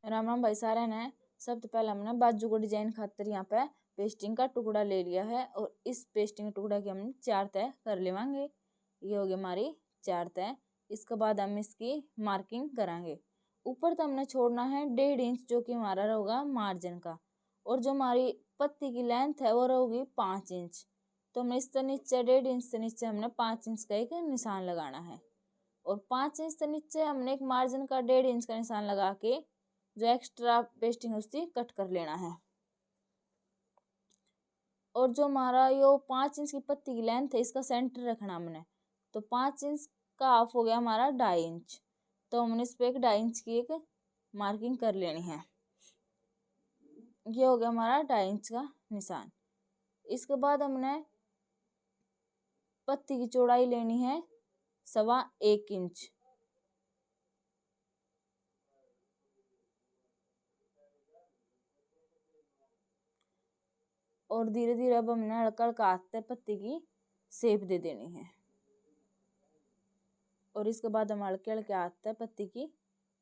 राम राम भाई सारे ने। सबसे पहले हमने बाजू को डिजाइन खातर यहाँ पे पेस्टिंग का टुकड़ा ले लिया है और इस पेस्टिंग टुकड़ा की हम 4 तय कर लेवांगे। ये होगी हमारी 4 तय। इसके बाद हम इसकी मार्किंग करांगे। ऊपर तो हमने छोड़ना है 1.5 इंच जो कि हमारा रहेगा मार्जिन का, और जो हमारी पत्ती की लेंथ है वो रहेगी 5 इंच। तो हमें इससे नीचे 1.5 इंच से नीचे हमने 5 इंच का एक निशान लगाना है, और 5 इंच से नीचे हमने एक मार्जिन का 1.5 इंच का निशान लगा के जो एक्स्ट्रा पेस्टिंग है उसकी कट कर लेना है। और जो हमारा यो 5 इंच की पत्ती की लेंथ है इसका सेंटर रखना हमने, तो 5 इंच का हाफ हो गया हमारा 2.5 इंच। तो हमने इस पे एक 2.5 इंच की एक मार्किंग कर लेनी है। ये हो गया हमारा 2.5 इंच का निशान। इसके बाद हमने पत्ती की चौड़ाई लेनी है 1.25 इंच। और धीरे धीरे अब हमने हल्का हल्का हाथ से पत्ती की शेप दे देनी है, और इसके बाद हम हल्के हल्के हाथ से पत्ती की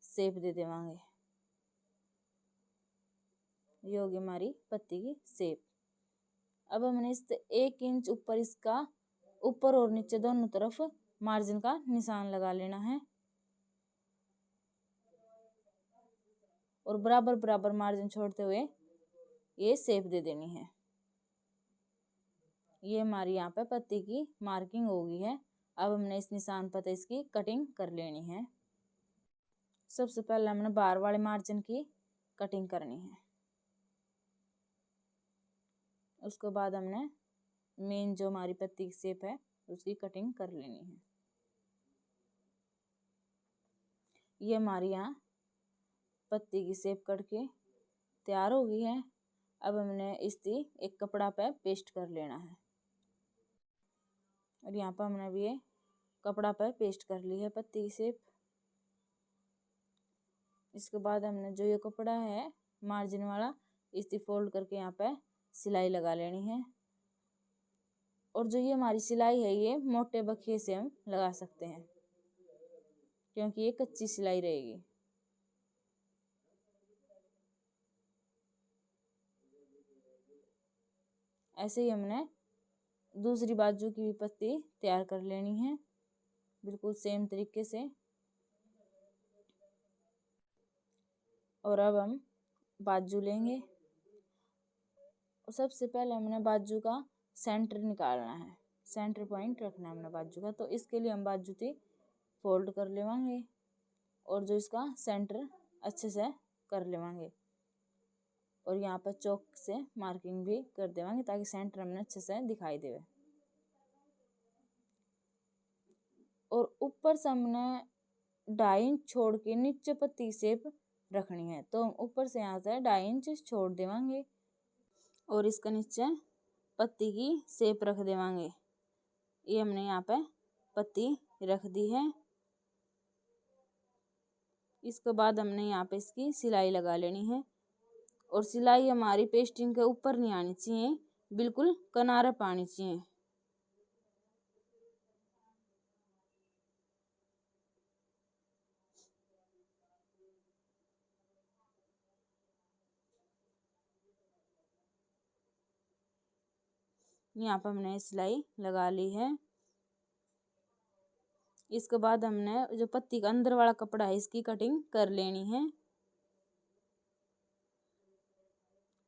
शेप दे देवांगे। ये होगी हमारी पत्ती की शेप। अब हमने इस 1 इंच ऊपर इसका ऊपर और नीचे दोनों तरफ मार्जिन का निशान लगा लेना है, और बराबर बराबर मार्जिन छोड़ते हुए ये शेप दे देनी है। ये हमारी यहाँ पे पत्ती की मार्किंग हो गई है। अब हमने इस निशान पर इसकी कटिंग कर लेनी है। सबसे पहले हमने बाहर वाले मार्जिन की कटिंग करनी है। उसके बाद हमने मेन जो हमारी पत्ती की शेप है उसकी कटिंग कर लेनी है। ये हमारी यहाँ पत्ती की शेप कट के तैयार हो गई है। अब हमने इसकी एक कपड़ा पे पेस्ट कर लेना है, और यहाँ पर हमने भी ये कपड़ा पे पेस्ट कर ली है पत्ती की शेप। इसके बाद हमने जो ये कपड़ा है मार्जिन वाला इसी फोल्ड करके यहाँ पे सिलाई लगा लेनी है। और जो ये हमारी सिलाई है ये मोटे बखिए से हम लगा सकते हैं, क्योंकि ये कच्ची सिलाई रहेगी। ऐसे ही हमने दूसरी बाजू की भी पत्ती तैयार कर लेनी है बिल्कुल सेम तरीके से। और अब हम बाजू लेंगे, और सबसे पहले हमने बाजू का सेंटर निकालना है, सेंटर पॉइंट रखना है हमने बाजू का। तो इसके लिए हम बाजू की फोल्ड कर लेवांगे, और जो इसका सेंटर अच्छे से कर लेवांगे, और यहाँ पर चौक से मार्किंग भी कर देवांगे ताकि सेंटर हमने अच्छे से दिखाई देवे। और ऊपर से हमने 2.5 इंच छोड़ के नीचे पत्ती शेप रखनी है, तो हम ऊपर से यहाँ से 2.5 इंच छोड़ देवांगे, और इसका नीचे पत्ती की शेप रख देवांगे। ये हमने यहाँ पे पत्ती रख दी है। इसके बाद हमने यहाँ पे इसकी सिलाई लगा लेनी है, और सिलाई हमारी पेस्टिंग के ऊपर नहीं आनी चाहिए, बिल्कुल किनारे पे आनी चाहिए। यहाँ पर हमने सिलाई लगा ली है। इसके बाद हमने जो पत्ती का अंदर वाला कपड़ा है इसकी कटिंग कर लेनी है,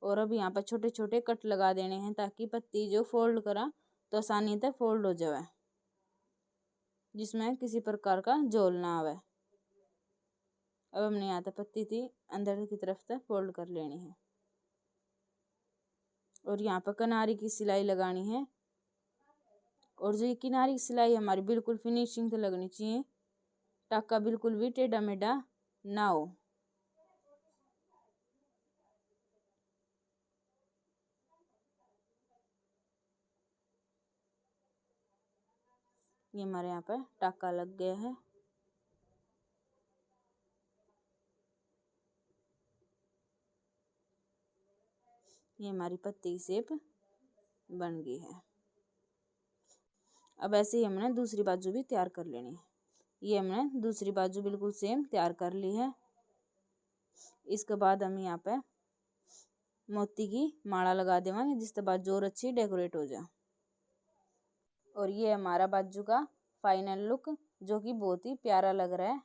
और अब यहाँ पर छोटे छोटे कट लगा देने हैं ताकि पत्ती जो फोल्ड करा तो आसानी से फोल्ड हो जाए, जिसमें किसी प्रकार का झोल ना आवे। अब हमने यहाँ तक पत्ती थी अंदर की तरफ से फोल्ड कर लेनी है, और यहाँ पर किनारी की सिलाई लगानी है। और जो ये किनारी की सिलाई हमारी बिल्कुल फिनिशिंग से लगनी चाहिए, टाका बिल्कुल भी टेढ़ा मेढ़ा ना हो। ये हमारे यहाँ पर टाका लग गया है। ये हमारी पत्ती की शेप बन गई है। अब ऐसे ही हमने दूसरी बाजू भी तैयार कर लेनी है। ये हमने दूसरी बाजू बिल्कुल सेम तैयार कर ली है। इसके बाद हम यहाँ पे मोती की माला लगा देवांगे जिससे बाजू और अच्छी डेकोरेट हो जाए। और ये हमारा बाजू का फाइनल लुक जो कि बहुत ही प्यारा लग रहा है।